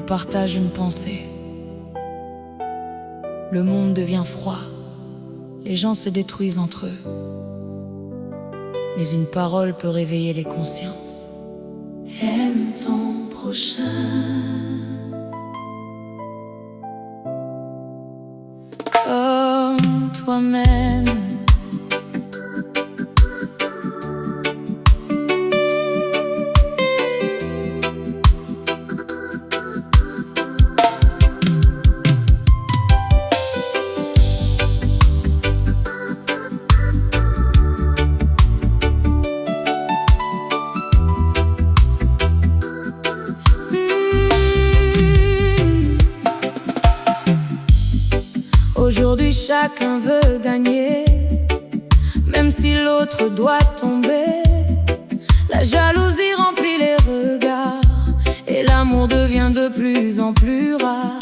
partage une pensée. Le monde devient froid, les gens se détruisent entre eux. Mais une parole peut réveiller les consciences. Aime ton prochain comme toi-même. Aujourd'hui chacun veut gagner, même si l'autre doit tomber. La jalousie remplit les regards et l'amour devient de plus en plus rare.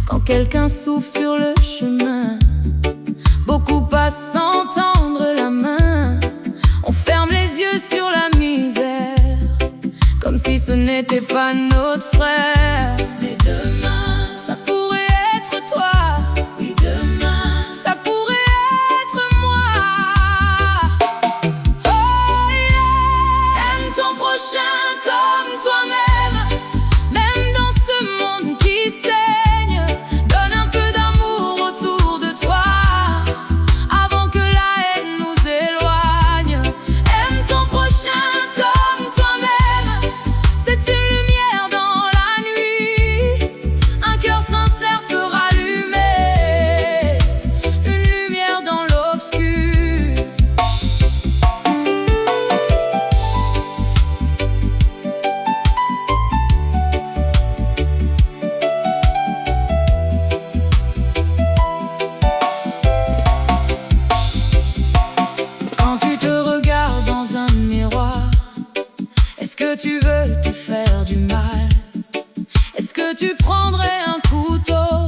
Quand quelqu'un souffle sur le chemin, beaucoup passent sans tendre la main. On ferme les yeux sur la misère, comme si ce n'était pas notre frère. Mais demain, ça pourrait être toi. Oui, demain, ça pourrait être moi. Oh yeah. Aime ton prochain comme toi-même, même dans ce monde qui saigne. Donne un peu d'amour autour de toi, avant que la haine nous éloigne. Aime ton prochain comme toi-même, c'est une lumière dans la nuit. Un cœur sincère peut rallumer une lumière dans l'obscur. Quand tu te regardes dans un miroir, est-ce que tu veux te faire du mal? Est-ce que tu prendrais un couteau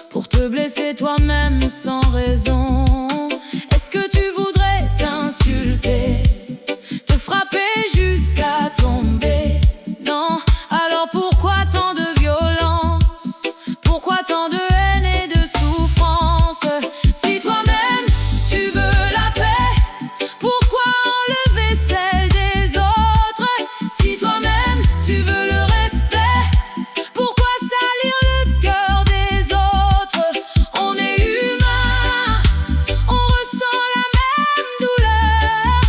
pour te blesser toi-même sans raison? Est-ce que tu voudrais t'insulter, te frapper jusqu'à tomber? Non, alors pourquoi tant de violence? Pourquoi tant de haine et de souffrance? Si toi-même tu veux la paix, pourquoi enlever celle des autres? Si toi-même tu veux le respect, pourquoi salir le cœur des autres? On est humain, on ressent la même douleur,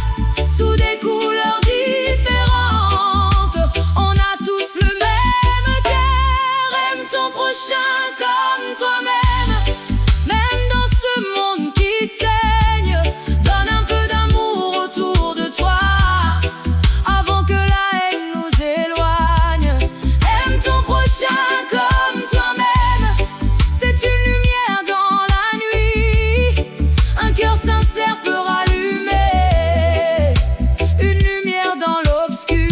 sous des couleurs différentes. On a tous le même cœur. Aime ton prochain comme toi-même, même dans ce monde qui saigne. Donne un peu d'amour autour de toi, avant que la haine nous éloigne. Aime ton prochain comme toi-même, c'est une lumière dans la nuit. Un cœur sincère peut rallumer une lumière dans l'obscur.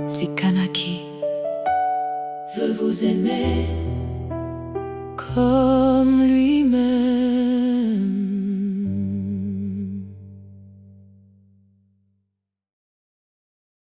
Si Kanaki veut vous aimer comme lui-même.